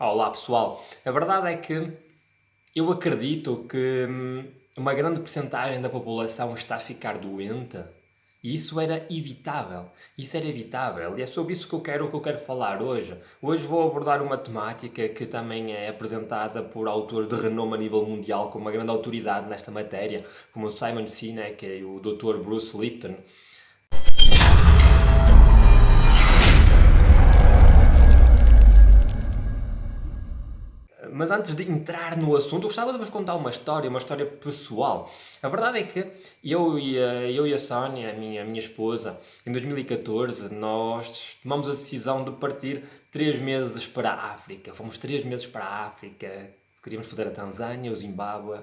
Olá pessoal, a verdade é que eu acredito que uma grande percentagem da população está a ficar doente e isso era evitável. Isso era evitável e é sobre isso que eu quero falar hoje. Hoje vou abordar uma temática que também é apresentada por autores de renome a nível mundial, com uma grande autoridade nesta matéria, como o Simon Sinek e o Dr. Bruce Lipton. Mas antes de entrar no assunto, eu gostava de vos contar uma história pessoal. A verdade é que eu e a Sónia, a minha esposa, em 2014, nós tomamos a decisão de partir 3 meses para a África. Fomos 3 meses para a África. Queríamos fazer a Tanzânia, o Zimbábue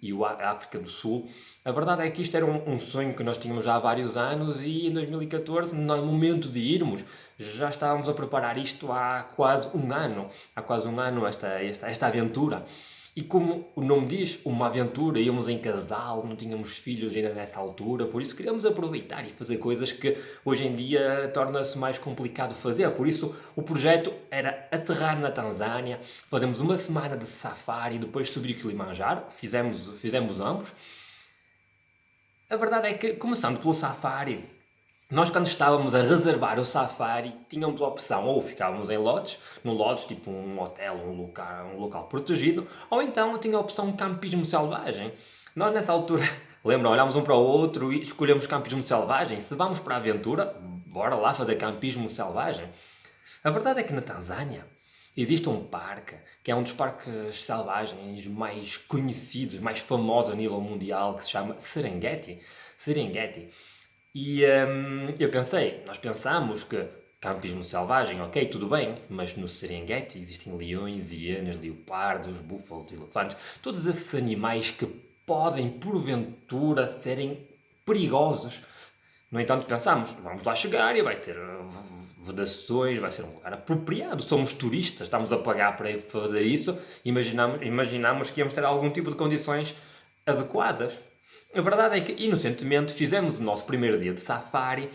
e a África do Sul. A verdade é que isto era um sonho que nós tínhamos já há vários anos e em 2014, no momento de irmos, já estávamos a preparar isto há quase um ano. Há quase um ano esta aventura. E como o nome diz, uma aventura, íamos em casal, não tínhamos filhos ainda nessa altura, por isso queríamos aproveitar e fazer coisas que hoje em dia torna-se mais complicado fazer. Por isso o projeto era aterrar na Tanzânia, fazemos uma semana de safari, depois subir o Kilimanjaro, fizemos ambos. A verdade é que, começando pelo safari, nós quando estávamos a reservar o safari, tínhamos a opção, ou ficávamos em lodges, num lodge, tipo um hotel, um local protegido, ou então tinha a opção campismo selvagem. Nós nessa altura, lembram, olhámos um para o outro e escolhemos campismo selvagem. Se vamos para a aventura, bora lá fazer campismo selvagem. A verdade é que na Tanzânia existe um parque, que é um dos parques selvagens mais conhecidos, mais famosos a nível mundial, que se chama Serengeti. Serengeti. E nós pensamos que campismo selvagem, ok, tudo bem, mas no Serengeti existem leões, hienas, leopardos, búfalos, elefantes, todos esses animais que podem, porventura, serem perigosos. No entanto, pensamos, vamos lá chegar e vai ter vedações, vai ser um lugar apropriado. Somos turistas, estamos a pagar para fazer isso. Imaginamos que íamos ter algum tipo de condições adequadas. A verdade é que, inocentemente, fizemos o nosso primeiro dia de safari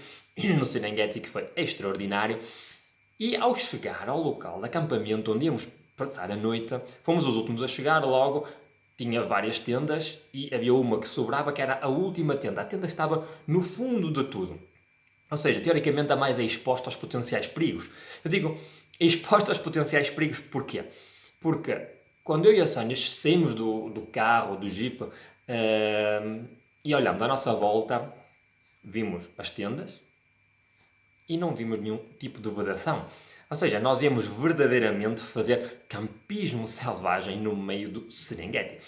no Serengeti, que foi extraordinário. E ao chegar ao local de acampamento onde íamos passar a noite, fomos os últimos a chegar logo. Tinha várias tendas e havia uma que sobrava, que era a última tenda. A tenda estava no fundo de tudo. Ou seja, teoricamente a mais é exposta aos potenciais perigos. Eu digo exposta aos potenciais perigos porquê? Porque quando eu e a Sónia saímos do carro, do jeep, e olhamos à nossa volta, vimos as tendas e não vimos nenhum tipo de vedação. Ou seja, nós íamos verdadeiramente fazer campismo selvagem no meio do Serengeti.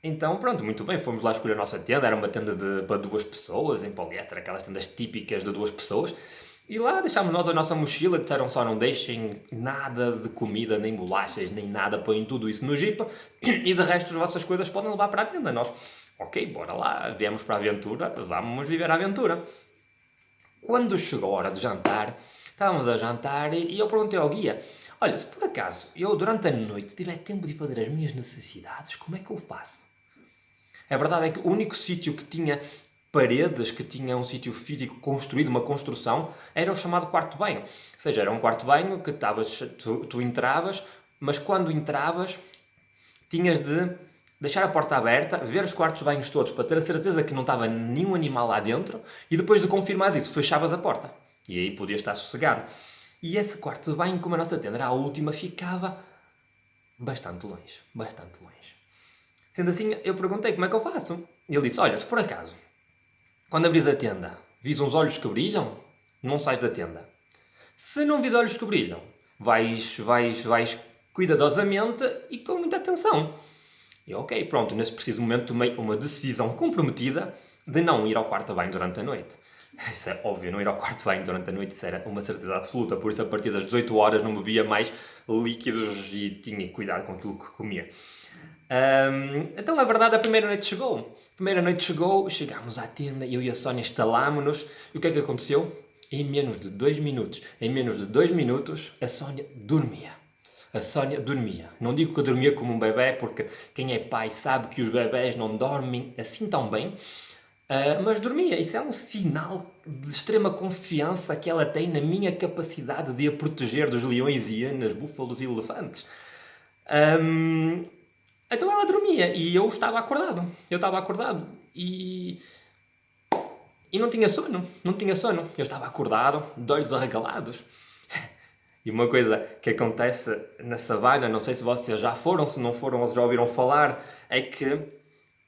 Então, pronto, muito bem, fomos lá escolher a nossa tenda. Era uma tenda para 2 pessoas, em poliéster, aquelas tendas típicas de 2 pessoas. E lá deixámos nós a nossa mochila, disseram só não deixem nada de comida, nem bolachas, nem nada, põem tudo isso no jeep e de resto as vossas coisas podem levar para a tenda. Nós, ok, bora lá, viemos para a aventura, vamos viver a aventura. Quando chegou a hora de jantar, estávamos a jantar e eu perguntei ao guia, olha, se por acaso eu durante a noite tiver tempo de fazer as minhas necessidades, como é que eu faço? A verdade é que o único sítio que tinha paredes, que tinha um sítio físico construído, uma construção, era o chamado quarto de banho. Ou seja, era um quarto de banho que tu entravas, mas quando entravas tinhas de deixar a porta aberta, ver os quartos de banhos todos para ter a certeza que não estava nenhum animal lá dentro e depois de confirmar isso, fechavas a porta. E aí podias estar sossegado. E esse quarto de banho, como a nossa tenda era a última, ficava bastante longe. Bastante longe. Sendo assim, eu perguntei como é que eu faço. E ele disse, olha, se por acaso, quando abris a tenda, vis uns olhos que brilham, não sais da tenda. Se não vis olhos que brilham, vais cuidadosamente e com muita atenção. E ok, pronto, nesse preciso momento tomei uma decisão comprometida de não ir ao quarto de banho durante a noite. Isso é óbvio, não ir ao quarto de banho durante a noite, isso era uma certeza absoluta. Por isso, a partir das 18 horas, não bebia mais líquidos e tinha que cuidar com aquilo que comia. Então, na verdade, a primeira noite chegou. Chegámos à tenda, eu e a Sónia instalámos-nos. E o que é que aconteceu? Em menos de 2 minutos, a Sónia dormia. Não digo que eu dormia como um bebê, porque quem é pai sabe que os bebés não dormem assim tão bem. Mas dormia. Isso é um sinal de extrema confiança que ela tem na minha capacidade de a proteger dos leões, hienas, búfalos e elefantes. Ahm, então ela dormia e eu estava acordado. Eu estava acordado e não tinha sono. Não tinha sono. Eu estava acordado, de olhos arregalados. E uma coisa que acontece na savana, não sei se vocês já foram, se não foram ou já ouviram falar, é que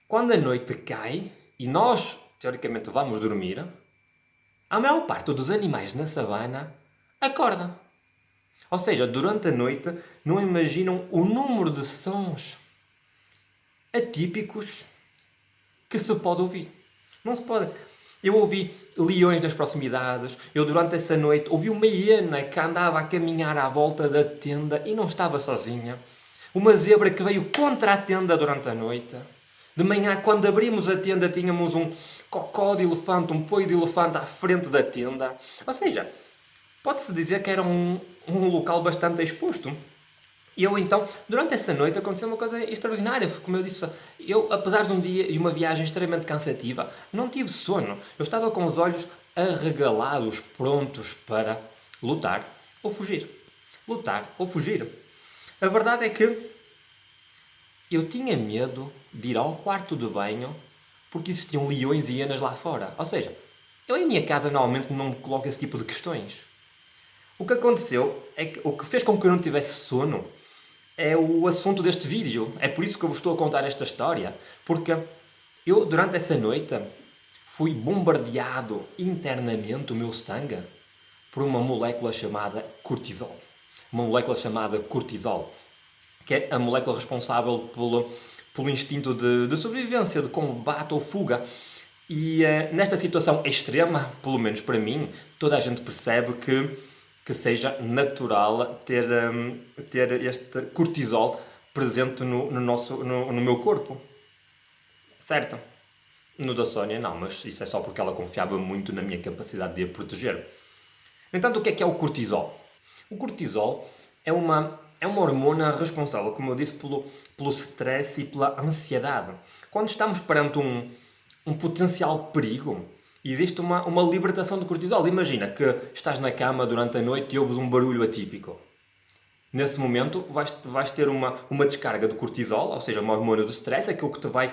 quando a noite cai e nós, teoricamente, vamos dormir, a maior parte dos animais na savana acorda. Ou seja, durante a noite não imaginam o número de sons atípicos que se pode ouvir. Não se pode. Eu ouvi leões nas proximidades, eu durante essa noite ouvi uma hiena que andava a caminhar à volta da tenda e não estava sozinha. Uma zebra que veio contra a tenda durante a noite. De manhã, quando abrimos a tenda, tínhamos um cocó de elefante, um poio de elefante à frente da tenda. Ou seja, pode-se dizer que era um local bastante exposto. E eu então, durante essa noite, aconteceu uma coisa extraordinária. Como eu disse, eu, apesar de um dia e uma viagem extremamente cansativa, não tive sono. Eu estava com os olhos arregalados, prontos para lutar ou fugir. Lutar ou fugir. A verdade é que eu tinha medo de ir ao quarto de banho porque existiam leões e hienas lá fora. Ou seja, eu em minha casa normalmente não me coloco esse tipo de questões. O que aconteceu é que o que fez com que eu não tivesse sono é o assunto deste vídeo. É por isso que eu vos estou a contar esta história. Porque eu, durante essa noite, fui bombardeado internamente, o meu sangue, por uma molécula chamada cortisol. Uma molécula chamada cortisol, que é a molécula responsável pelo instinto de sobrevivência, de combate ou fuga. E nesta situação extrema, pelo menos para mim, toda a gente percebe que seja natural ter este cortisol presente no meu corpo. Certo? No da Sónia não, mas isso é só porque ela confiava muito na minha capacidade de a proteger. No entanto, o que é o cortisol? O cortisol é uma hormona responsável, como eu disse, pelo stress e pela ansiedade. Quando estamos perante um potencial perigo, existe uma libertação de cortisol. Imagina que estás na cama durante a noite e ouves um barulho atípico. Nesse momento vais ter uma descarga de cortisol, ou seja, uma hormona do stress, aquilo que te vai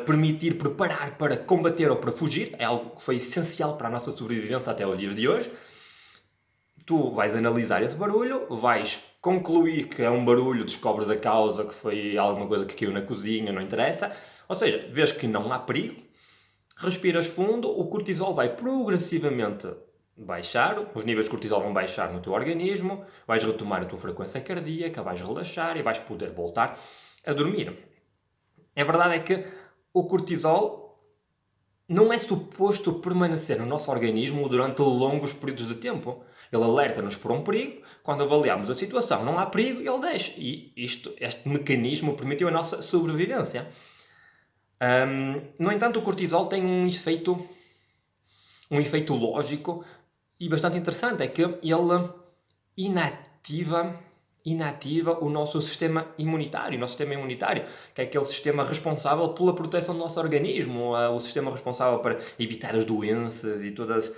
permitir preparar para combater ou para fugir. É algo que foi essencial para a nossa sobrevivência até os dias de hoje. Tu vais analisar esse barulho, vais concluir que é um barulho, descobres a causa, que foi alguma coisa que caiu na cozinha, não interessa. Ou seja, vês que não há perigo, respiras fundo, o cortisol vai progressivamente baixar, os níveis de cortisol vão baixar no teu organismo, vais retomar a tua frequência cardíaca, vais relaxar e vais poder voltar a dormir. A verdade é que o cortisol não é suposto permanecer no nosso organismo durante longos períodos de tempo. Ele alerta-nos por um perigo, quando avaliamos a situação não há perigo, ele deixa. E este mecanismo permitiu a nossa sobrevivência. No entanto, o cortisol tem um efeito lógico e bastante interessante, é que ele inativa o nosso sistema imunitário, que é aquele sistema responsável pela proteção do nosso organismo, o sistema responsável para evitar as doenças e todas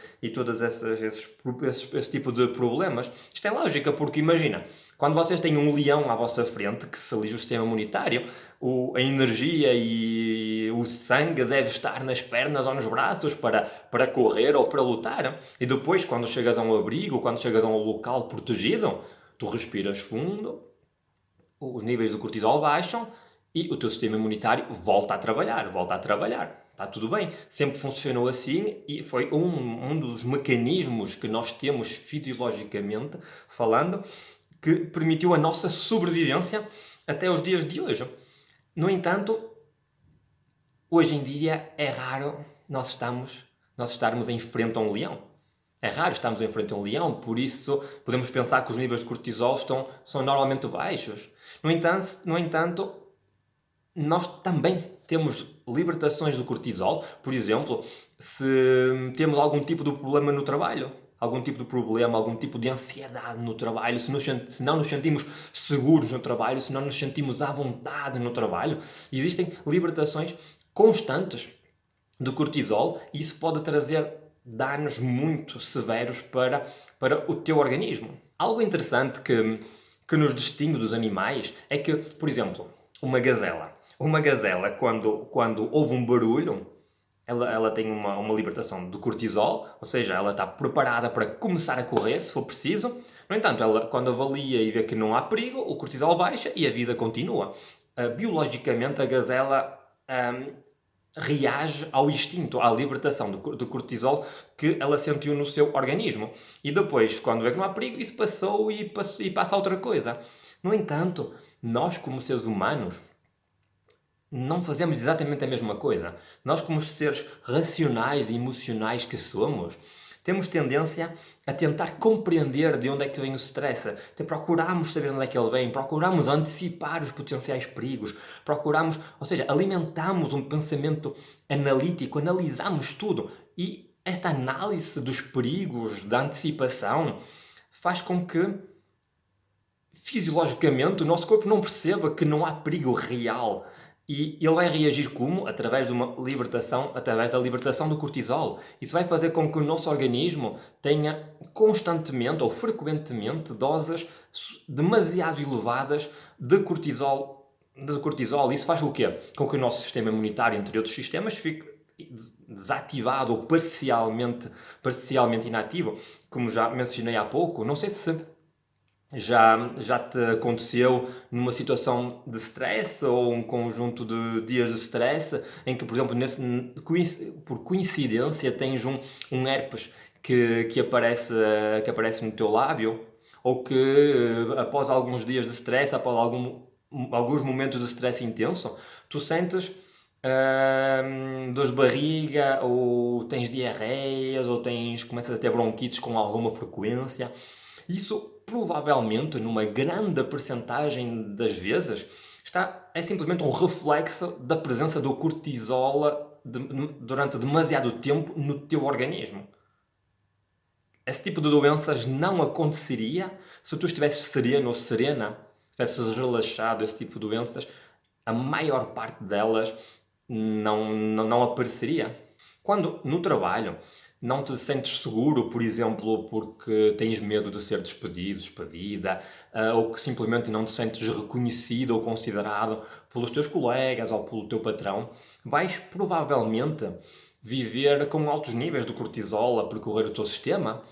esse tipo de problemas. Isto é lógica, porque imagina, quando vocês têm um leão à vossa frente que se liga o sistema imunitário, a energia e o sangue deve estar nas pernas ou nos braços para correr ou para lutar. E depois, quando chegas a um abrigo, quando chegas a um local protegido, tu respiras fundo, os níveis do cortisol baixam e o teu sistema imunitário volta a trabalhar. Está tudo bem. Sempre funcionou assim e foi um dos mecanismos que nós temos fisiologicamente falando que permitiu a nossa sobrevivência até os dias de hoje. No entanto, hoje em dia é raro nós estarmos em frente a um leão. É raro estarmos em frente a um leão, por isso podemos pensar que os níveis de cortisol são normalmente baixos. No entanto, nós também temos libertações do cortisol. Por exemplo, se temos algum tipo de problema no trabalho, algum tipo de problema, algum tipo de ansiedade no trabalho, se não nos sentimos seguros no trabalho, se não nos sentimos à vontade no trabalho, existem libertações constantes de cortisol e isso pode trazer danos muito severos para o teu organismo. Algo interessante que nos distingue dos animais é que, por exemplo, uma gazela quando houve um barulho, ela tem uma libertação de cortisol, ou seja, ela está preparada para começar a correr, se for preciso. No entanto, ela, quando avalia e vê que não há perigo, o cortisol baixa e a vida continua. Biologicamente, a gazela reage ao instinto, à libertação do cortisol que ela sentiu no seu organismo. E depois, quando vê que não há perigo, isso passou e passa a outra coisa. No entanto, nós, como seres humanos, não fazemos exatamente a mesma coisa. Nós, como seres racionais e emocionais que somos, temos tendência a tentar compreender de onde é que vem o stress. Até procuramos saber onde é que ele vem, procuramos antecipar os potenciais perigos, procuramos, ou seja, alimentamos um pensamento analítico, analisamos tudo. E esta análise dos perigos, da antecipação, faz com que fisiologicamente o nosso corpo não perceba que não há perigo real. E ele vai reagir como? Através através da libertação do cortisol. Isso vai fazer com que o nosso organismo tenha constantemente ou frequentemente doses demasiado elevadas de cortisol. Isso faz o quê? Com que o nosso sistema imunitário, entre outros sistemas, fique desativado ou parcialmente inativo, como já mencionei há pouco. Não sei se já te aconteceu numa situação de stress ou um conjunto de dias de stress em que, por exemplo, por coincidência tens um herpes que aparece no teu lábio ou que após alguns dias de stress, após alguns momentos de stress intenso, tu sentes dores de barriga ou tens diarreias ou começas a ter bronquites com alguma frequência. Isso provavelmente, numa grande percentagem das vezes, é simplesmente um reflexo da presença do cortisol durante demasiado tempo no teu organismo. Esse tipo de doenças não aconteceria se tu estivesses sereno ou serena, estivesses relaxado. Esse tipo de doenças, a maior parte delas não apareceria. Quando no trabalho não te sentes seguro, por exemplo, porque tens medo de ser despedida, ou que simplesmente não te sentes reconhecido ou considerado pelos teus colegas ou pelo teu patrão, vais provavelmente viver com altos níveis de cortisol a percorrer o teu sistema.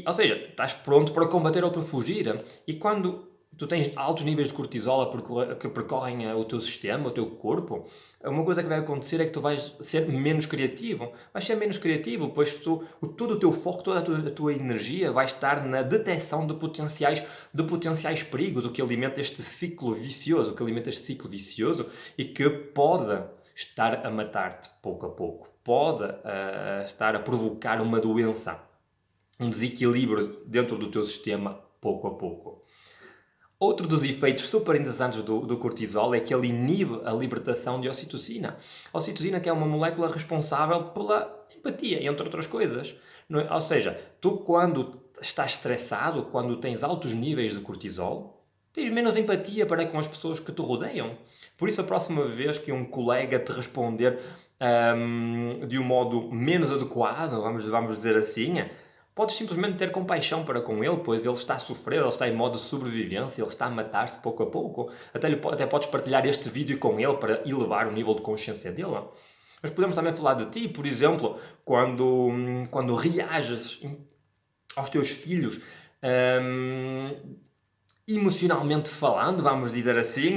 Ou seja, estás pronto para combater ou para fugir. E quando tu tens altos níveis de cortisol que percorrem o teu sistema, o teu corpo, uma coisa que vai acontecer é que tu vais ser menos criativo. Vais ser menos criativo, pois todo o teu foco, toda a tua energia vai estar na detecção de potenciais perigos, o que alimenta este ciclo vicioso, e que pode estar a matar-te pouco a pouco. Pode estar a provocar uma doença, um desequilíbrio dentro do teu sistema pouco a pouco. Outro dos efeitos super interessantes do cortisol é que ele inibe a libertação de ocitocina. A ocitocina, que é uma molécula responsável pela empatia, entre outras coisas. Ou seja, tu quando estás estressado, quando tens altos níveis de cortisol, tens menos empatia para com as pessoas que te rodeiam. Por isso, a próxima vez que um colega te responder de um modo menos adequado, vamos dizer assim, podes simplesmente ter compaixão para com ele, pois ele está a sofrer, ele está em modo de sobrevivência, ele está a matar-se pouco a pouco. Até podes partilhar este vídeo com ele para elevar o nível de consciência dele. Mas podemos também falar de ti, por exemplo, quando reages aos teus filhos, emocionalmente falando, vamos dizer assim,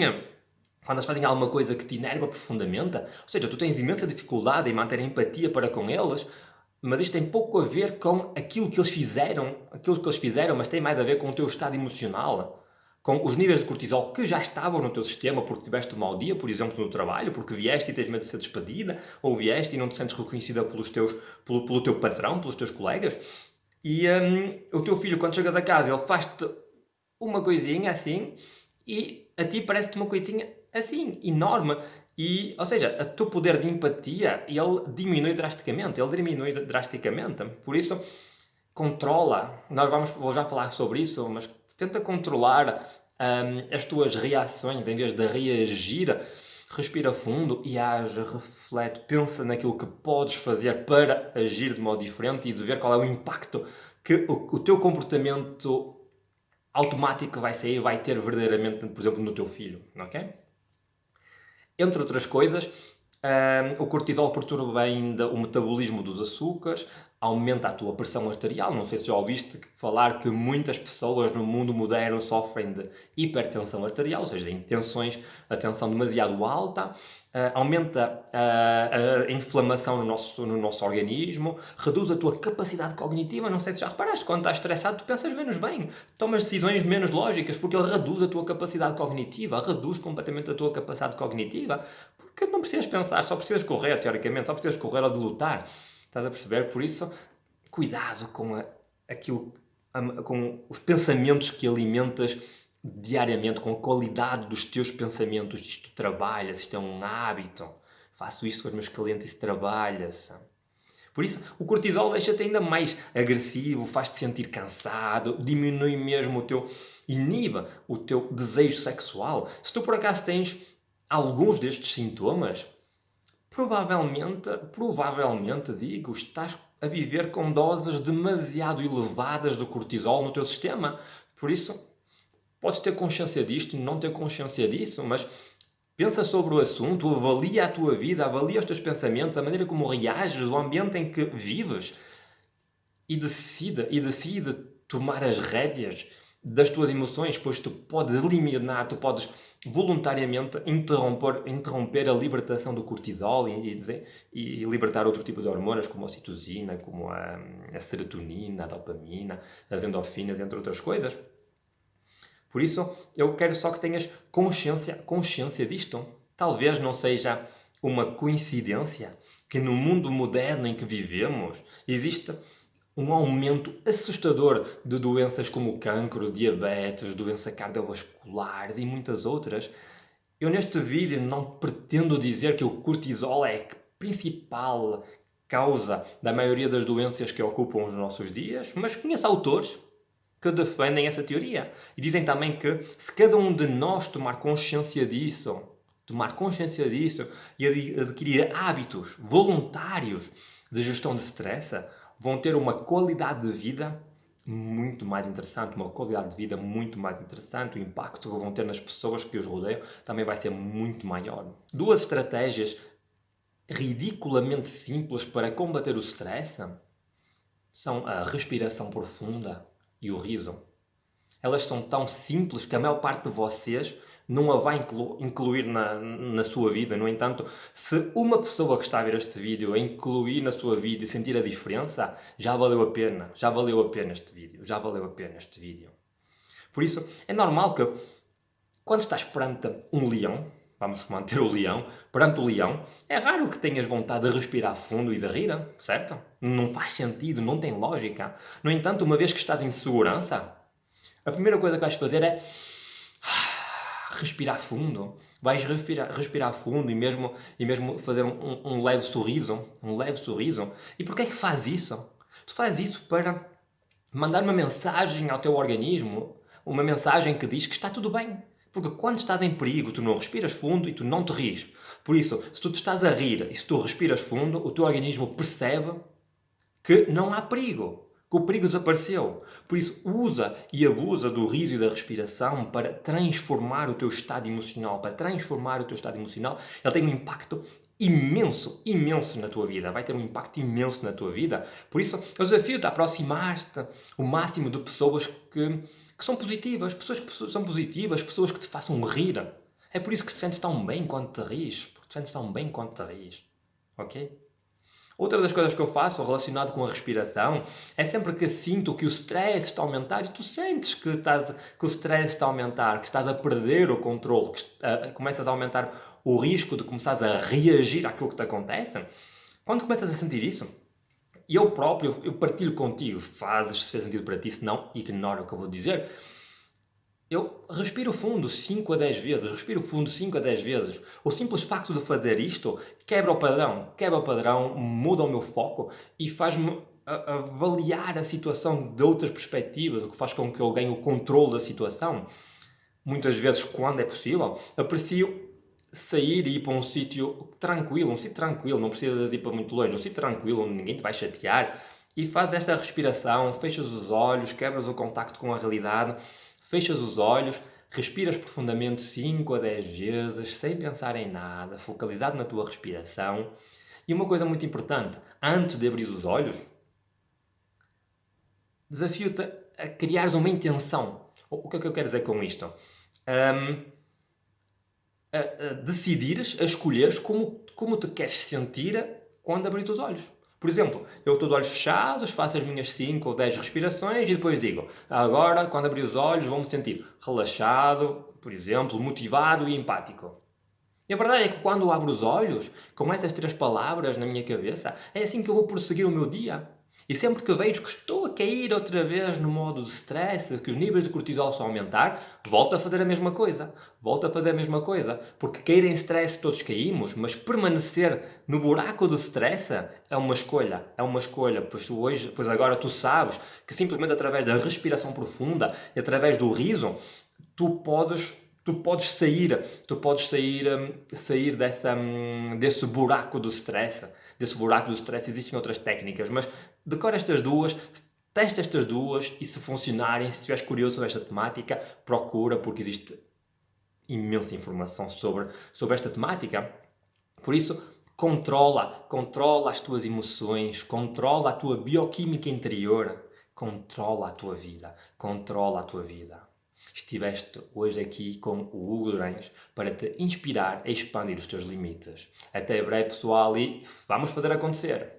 quando eles fazem alguma coisa que te enerva profundamente, ou seja, tu tens imensa dificuldade em manter a empatia para com eles, mas isto tem pouco a ver com aquilo que eles fizeram, mas tem mais a ver com o teu estado emocional, com os níveis de cortisol que já estavam no teu sistema porque tiveste um mau dia, por exemplo, no trabalho, porque vieste e tens medo de ser despedida, ou vieste e não te sentes reconhecida pelo teu patrão, pelos teus colegas, e o teu filho, quando chegas a casa, ele faz-te uma coisinha assim, e a ti parece-te uma coisinha assim, enorme. Ou seja, o teu poder de empatia, ele diminui drasticamente. Por isso, controla. Vou já falar sobre isso, mas tenta controlar as tuas reações em vez de reagir respira fundo e age, reflete, pensa naquilo que podes fazer para agir de modo diferente e de ver qual é o impacto que o teu comportamento automático vai ter verdadeiramente, por exemplo, no teu filho, ok? Entre outras coisas, o cortisol perturba ainda o metabolismo dos açúcares, aumenta a tua pressão arterial. Não sei se já ouviste falar que muitas pessoas no mundo moderno sofrem de hipertensão arterial, ou seja, a tensão demasiado alta, aumenta a inflamação no nosso organismo, reduz a tua capacidade cognitiva. Não sei se já reparaste, quando estás estressado tu pensas menos bem, tomas decisões menos lógicas, porque ele reduz a tua capacidade cognitiva, reduz completamente a tua capacidade cognitiva, porque não precisas pensar, só precisas correr, teoricamente, só precisas correr ou de lutar. Estás a perceber? Por isso, cuidado com os pensamentos que alimentas diariamente, com a qualidade dos teus pensamentos. Isto trabalha-se, isto é um hábito. Faço isto com os meus clientes, isso trabalha-se. Por isso, o cortisol deixa-te ainda mais agressivo, faz-te sentir cansado, diminui mesmo inibe o teu desejo sexual. Se tu por acaso tens alguns destes sintomas, provavelmente digo, estás a viver com doses demasiado elevadas de cortisol no teu sistema. Por isso, podes ter consciência disto, não ter consciência disso, mas pensa sobre o assunto, avalia a tua vida, avalia os teus pensamentos, a maneira como reages, o ambiente em que vives e decide tomar as rédeas das tuas emoções, pois tu podes eliminar, tu podes voluntariamente interromper a libertação do cortisol e libertar outro tipo de hormonas, como a ocitocina, como a serotonina, a dopamina, as endorfinas, entre outras coisas. Por isso, eu quero só que tenhas consciência disto. Talvez não seja uma coincidência que no mundo moderno em que vivemos existe um aumento assustador de doenças como cancro, diabetes, doença cardiovascular e muitas outras. Eu neste vídeo não pretendo dizer que o cortisol é a principal causa da maioria das doenças que ocupam os nossos dias, mas conheço autores que defendem essa teoria e dizem também que se cada um de nós tomar consciência disso e adquirir hábitos voluntários de gestão de stress, vão ter uma qualidade de vida muito mais interessante, o impacto que vão ter nas pessoas que os rodeiam também vai ser muito maior. Duas estratégias ridiculamente simples para combater o stress são a respiração profunda e o riso. Elas são tão simples que a maior parte de vocês não a vai incluir na sua vida. No entanto, se uma pessoa que está a ver este vídeo a incluir na sua vida e sentir a diferença, já valeu a pena este vídeo. Por isso, é normal que quando estás perante um leão, vamos manter o leão, perante o leão, é raro que tenhas vontade de respirar fundo e de rir, certo? Não faz sentido, não tem lógica. No entanto, uma vez que estás em segurança, a primeira coisa que vais fazer é respirar fundo. Vais respirar fundo e mesmo fazer um leve sorriso. E porquê é que faz isso? Tu fazes isso para mandar uma mensagem ao teu organismo, uma mensagem que diz que está tudo bem. Porque quando estás em perigo, tu não respiras fundo e tu não te rires. Por isso, se tu te estás a rir e se tu respiras fundo, o teu organismo percebe que não há perigo, que o perigo desapareceu. Por isso, usa e abusa do riso e da respiração para transformar o teu estado emocional. Ele tem um impacto imenso na tua vida. Vai ter um impacto imenso na tua vida. Por isso, eu desafio-te a aproximar-te o máximo de pessoas que são positivas, pessoas que te façam rir. É por isso que te sentes tão bem quando te rires. Ok? Outra das coisas que eu faço relacionado com a respiração é sempre que sinto que o stress está a aumentar e tu sentes que o stress está a aumentar, que estás a perder o controle, que começas a aumentar o risco de começares a reagir àquilo que te acontece. Quando começas a sentir isso, eu partilho contigo, fazes se faz sentido para ti, se não, ignora o que eu vou dizer. Eu respiro fundo 5 a 10 vezes. O simples facto de fazer isto quebra o padrão, muda o meu foco e faz-me avaliar a situação de outras perspectivas, o que faz com que eu ganhe o controle da situação. Muitas vezes, quando é possível, aprecio sair e ir para um sítio tranquilo, não precisas ir para muito longe, um sítio tranquilo onde ninguém te vai chatear e fazes essa respiração, fechas os olhos, quebras o contacto com a realidade, fechas os olhos, respiras profundamente 5 a 10 vezes, sem pensar em nada, focalizado na tua respiração. E uma coisa muito importante, antes de abrir os olhos, desafio-te a criares uma intenção. O que é que eu quero dizer com isto? Um, a decidires, a escolheres como te queres sentir quando abrir os olhos. Por exemplo, eu estou de olhos fechados, faço as minhas 5 ou 10 respirações e depois digo, agora, quando abrir os olhos, vou-me sentir relaxado, por exemplo, motivado e empático. E a verdade é que quando abro os olhos, com essas 3 palavras na minha cabeça, é assim que eu vou prosseguir o meu dia. E sempre que vejo que estou a cair outra vez no modo de stress, que os níveis de cortisol estão a aumentar, volto a fazer a mesma coisa. Volto a fazer a mesma coisa. Porque cair em stress todos caímos, mas permanecer no buraco do stress é uma escolha. É uma escolha. Pois agora tu sabes que simplesmente através da respiração profunda e através do riso, tu podes sair desse buraco do stress. Desse buraco do stress existem outras técnicas, mas decora estas duas, testa estas duas e se funcionarem, se estiveres curioso sobre esta temática, procura, porque existe imensa informação sobre esta temática. Por isso, controla as tuas emoções, controla a tua bioquímica interior, controla a tua vida, controla a tua vida. Estiveste hoje aqui com o Hugo Durães para te inspirar a expandir os teus limites. Até breve, pessoal, e vamos fazer acontecer!